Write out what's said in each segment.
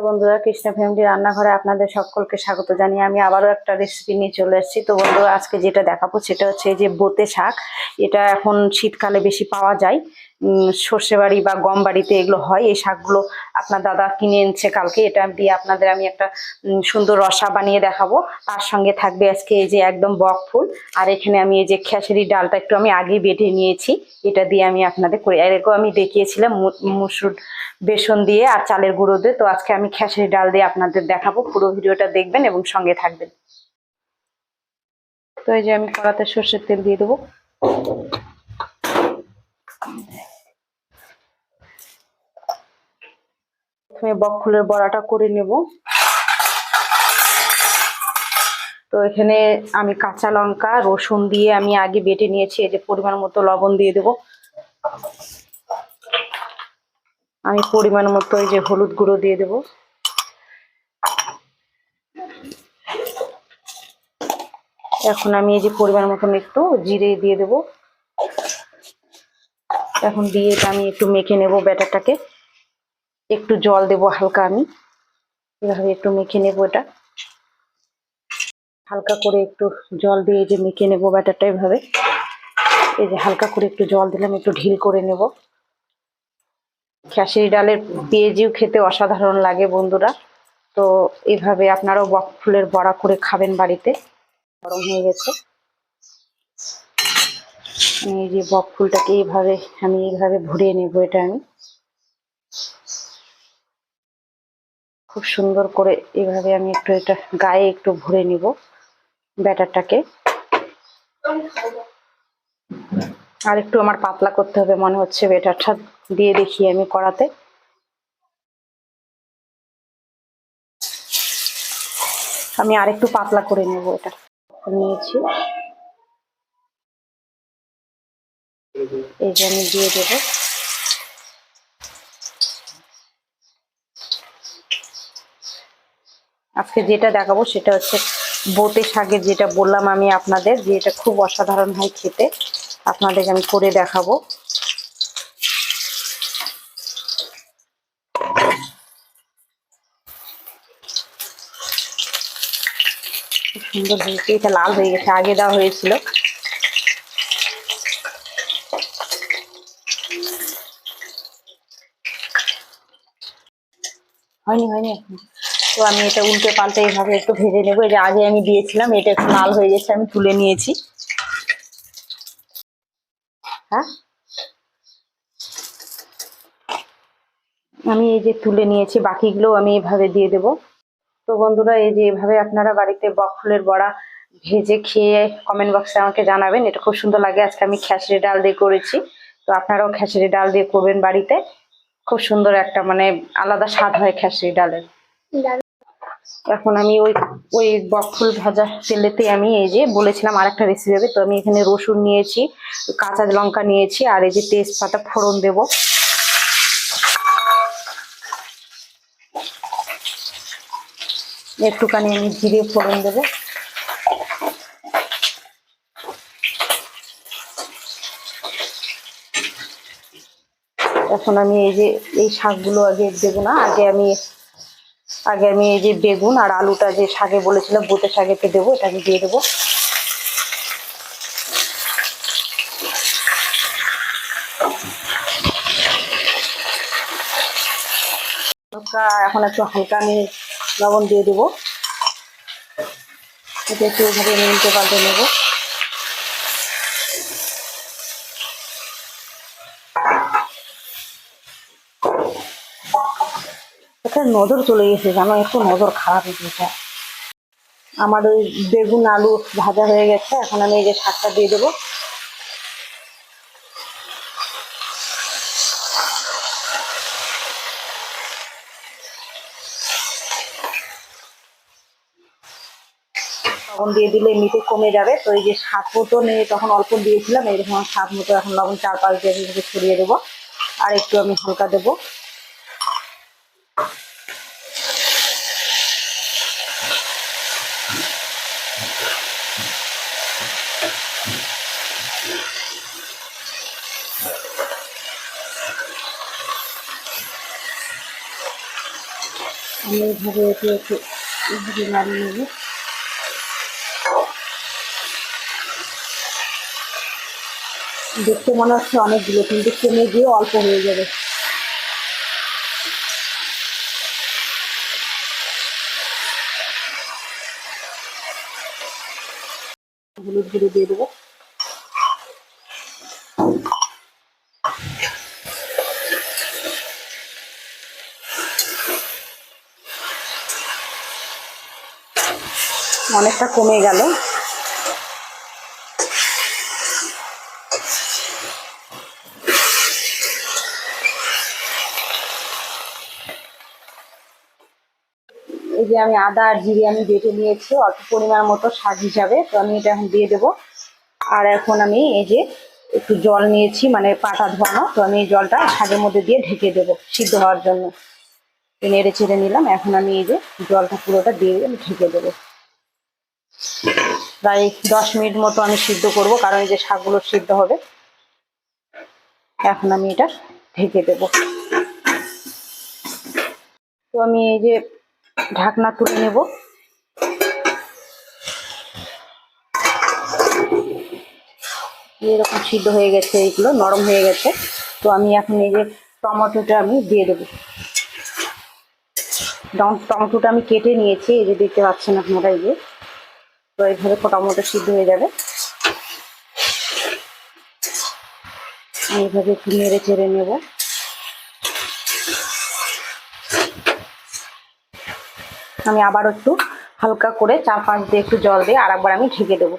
বন্ধুরা, কৃষ্ণ ফ্যামিলি রান্নাঘরে আপনাদের সকলকে স্বাগত জানিয়ে আমি আবারও একটা রেসিপি নিয়ে চলে এসেছি। তো বন্ধুরা, আজকে যেটা দেখাবো সেটা হচ্ছে এই যে বোতে শাক। এটা এখন শীতকালে বেশি পাওয়া যায়, সর্ষে বাড়ি বা গম বাড়িতে এগুলো হয়। এই শাকগুলো আপনার দাদা কিনে এনেছে কালকে। এটা দিয়ে আপনাদের আমি একটা সুন্দর রসা বানিয়ে দেখাবো। তার সঙ্গে থাকবে আজকে এই যে একদম বক ফুল, আর এখানে আমি এই যে খেসারি ডালটা একটু আমি আগে বেটে নিয়েছি, এটা দিয়ে আমি আপনাদের করি। এরকম আমি দেখিয়েছিলাম মুসুর বেসন দিয়ে আর চালের গুঁড়ো দিয়ে। তো আজকে আমি খেসারি ডাল দিয়ে আপনাদের দেখাবো, পুরো ভিডিওটা দেখবেন এবং সঙ্গে থাকবেন। তো এই যে আমি কড়াতে সর্ষের তেল দিয়ে দেবো। প্রথমে বক ফুলের বড়াটা করে নেব। তো এখানে আমি কাঁচা লঙ্কা রসুন দিয়ে আমি আগে বেটে নিয়েছি। এই যে পরিমাণ মতো লবণ দিয়ে দেবো। আমি পরিমাণ মতো এই যে হলুদ গুঁড়ো দিয়ে দেবো। এখন আমি এই যে পরিমাণ মতন একটু জিরে দিয়ে দেবো। এখন দিয়ে আমি একটু মেখে নেব ব্যাটারটাকে। একটু জল দেবো হালকা, আমি এভাবে একটু মেখে নেব। এটা হালকা করে একটু জল দিয়ে যে মেখে নেব ব্যাটারটা এভাবে। এই যে হালকা করে একটু জল দিলাম, একটু ঢিল করে নেব। খেসারি ডালের পেঁয়াজিও খেতে অসাধারণ লাগে বন্ধুরা। তো এইভাবে আপনারাও বক ফুলের বড়া করে খাবেন বাড়িতে। গরম হয়ে গেছে। এই যে বক ফুলটাকে এইভাবে আমি এইভাবে ভরিয়ে নেব। এটা আমি খুব সুন্দর করে এইভাবে আমি একটু এটা গায়ে একটু ভরে নিব ব্যাটারটাকে। আর একটু আমার পাতলা করতে হবে মনে হচ্ছে ব্যাটারটা, দিয়ে দেখি আমি কড়াতে। আমি আর একটু পাতলা করে নেব। এটা নিয়েছি, এই যে আমি দিয়ে দেব। আজকে যেটা দেখাবো সেটা হচ্ছে বোতে শাকের, যেটা বললাম আমি আপনাদের, যে এটা খুব অসাধারণ হয় খেতে। আপনাদেরকে আমি করে দেখাবো। খুব সুন্দর হয়েছে। এটা লাল হয়ে গেছে, আগে দেওয়া হয়েছিল। হয়নি হয়নি এখন। তো আমি এটা উল্টে পাল্টে এইভাবে একটু ভেজে নেবো। এই যে আগে আমি দিয়েছিলাম, এটা একটু লাল হয়ে গেছে, আমি তুলে নিয়েছি। হ্যাঁ, আমি এই যে তুলে নিয়েছি, বাকিগুলো আমি এভাবে দিয়ে দেব। তো বন্ধুরা, এই যে এভাবে আপনারা বাড়িতে বক ফুলের বড়া ভেজে খেয়ে কমেন্ট বক্সে আমাকে জানাবেন। এটা খুব সুন্দর লাগে। আজকে আমি খেসারি ডাল দিয়ে করেছি, তো আপনারাও খেসারি ডাল দিয়ে করবেন বাড়িতে। খুব সুন্দর একটা মানে আলাদা স্বাদ হয় খেসারি ডালের। এখন আমি ওই ওই বক ফুল ভাজা তেলেতে আমি এই যে বলেছিলাম আর একটা রেসিপি হবে। তো আমি এখানে রসুন নিয়েছি, কাঁচা লঙ্কা নিয়েছি, আর এই যে তেজপাতা ফোড়ন দেব। একটুখানি আমি জিরে ফোড়ন দেবো। এখন আমি এই যে এই শাকগুলো আগে দেবো না, আগে আমি এই যে বেগুন আর আলুটা যে শাকে বলেছিলাম বোতে শাকেতে দেবো, এটা আমি দিয়ে দেবো। এখন একটু হালকা আমি লবণ দিয়ে দেবো। এটা একটু এভাবে উল্টে পাল্টে নেবো। এটা নজর চলে গেছে, জানো, একটু নজর খারাপ হয়েছে। আমার ওই বেগুন আলু ভাজা হয়ে গেছে। এখন আমি এই যে শাকটা দিয়ে দেবো। লবণ দিয়ে দিলে এমনিতে কমে যাবে। তো এই যে স্বাদ মতো নেই, তখন অল্প দিয়েছিলাম, এরকম স্বাদ মতো এখন লবণ 4-5 দিয়ে ছড়িয়ে দেবো। আর একটু আমি হালকা দেবো। আমি এইভাবে একটু একটু এইভাবে নাড়িয়ে নেব। দেখতে মনে হচ্ছে অনেকগুলো, কিন্তু কমে গিয়ে অল্প হয়ে যাবে। হলুদ গুঁড়ো দিয়ে দেবো। অনেকটা কমে গেল। এই যে আমি আদা আর জিরে আমি বেটে নিয়েছি অল্প পরিমাণ মতো শাক হিসাবে, তো আমি এটা এখন দিয়ে দেবো। আর এখন আমি এই যে একটু জল নিয়েছি, মানে পাটা ধোয়ানো, তো আমি এই জলটা শাকের মধ্যে দিয়ে ঢেকে দেবো সিদ্ধ হওয়ার জন্য। নেড়ে চেড়ে নিলাম। এখন আমি এই যে জলটা পুরোটা দিয়ে আমি ঢেকে দেবো। প্রায় 10 মিনিট মতো আমি সিদ্ধ করব, কারণ এই যে শাকগুলো সিদ্ধ হবে। এখন আমি এটা ঢেকে দেব। তো আমি এই যে ঢাকনা তুলে নেব। এরকম সিদ্ধ হয়ে গেছে, এইগুলো নরম হয়ে গেছে। তো আমি এখন এই যে টমেটোটা আমি দিয়ে দেবো। টমেটোটা আমি কেটে নিয়েছি, এই যে দেখতে পাচ্ছেন আপনারা, এই যে তো এইভাবে টমেটো সিদ্ধ হয়ে যাবে। এইভাবে একটু নেড়ে চেড়ে নেব। আমি আবার একটু হালকা করে 4-5 দিয়ে একটু জল দিয়ে আর একবার আমি ঢেকে দেবো।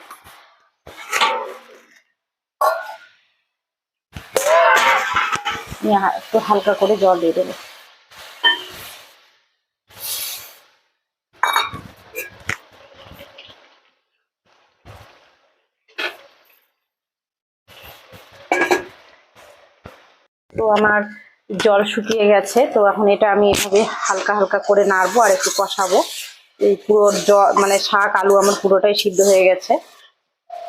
একটু হালকা করে জল দিয়ে দেবো। তো আমার জল শুকিয়ে গেছে। তো এখন এটা আমি এভাবে হালকা হালকা করে নাড়বো আর একটু কষাবো। এই পুরো জল মানে শাক আলু আমার পুরোটাই সিদ্ধ হয়ে গেছে।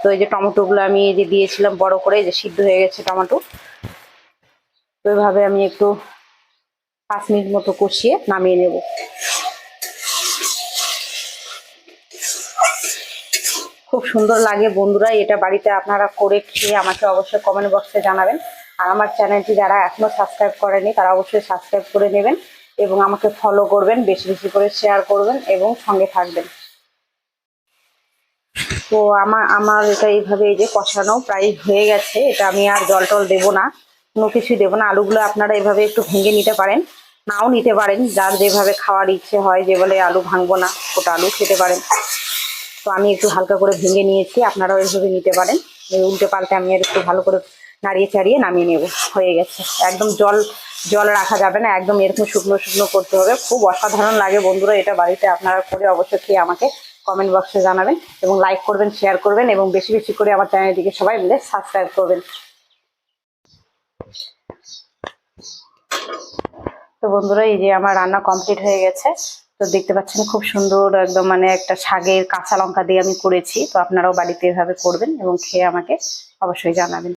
তো এই যে টমেটোগুলো আমি এই যে দিয়েছিলাম বড় করে, এই যে সিদ্ধ হয়ে গেছে টমেটো। তো এইভাবে আমি একটু 5 মিনিট মতো কষিয়ে নামিয়ে নেব। খুব সুন্দর লাগে বন্ধুরা, এটা বাড়িতে আপনারা করে খেয়ে আমাকে অবশ্যই কমেন্ট বক্সে জানাবেন। আর আমার চ্যানেলটি যারা এখনো সাবস্ক্রাইব করেনি তারা অবশ্যই সাবস্ক্রাইব করে নেবেন এবং আমাকে ফলো করবেন, বেশি বেশি করে শেয়ার করবেন এবং সঙ্গে থাকবেন। তো আমার এটা এইভাবে এই যে কষানো প্রায় হয়ে গেছে। এটা আমি আর জল টল দেবো না, কোনো কিছুই দেবো না। আলুগুলো আপনারা এভাবে একটু ভেঙে নিতে পারেন, নাও নিতে পারেন, যার যেভাবে খাওয়ার ইচ্ছে হয়, যে বলে আলু ভাঙবো না ওটা আলু খেতে পারেন। তো আমি একটু হালকা করে ভেঙে নিয়েছি, আপনারাও এইভাবে নিতে পারেন। উল্টে পাল্টে আমি আর একটু ভালো করে নাড়িয়ে চাড়িয়ে নামিয়ে নেব। হয়ে গেছে। একদম জল রাখা যাবে না, একদম এরকম শুকনো শুকনো করতে হবে। খুব অসাধারণ লাগে বন্ধুরা, এটা বাড়িতে আপনারা করে অবশ্যই খেয়ে আমাকে কমেন্ট বক্সে জানাবেন এবং লাইক করবেন, শেয়ার করবেন এবং বেশি বেশি করে আমার চ্যানেলটিকে সবাই মিলে সাবস্ক্রাইব করবেন। তো বন্ধুরা এই যে আমার রান্না কমপ্লিট হয়ে গেছে। তো দেখতে পাচ্ছেন খুব সুন্দর একদম, মানে একটা শাকের কাঁচা লঙ্কা দিয়ে আমি করেছি। তো আপনারাও বাড়িতে এভাবে করবেন এবং খেয়ে আমাকে অবশ্যই জানাবেন।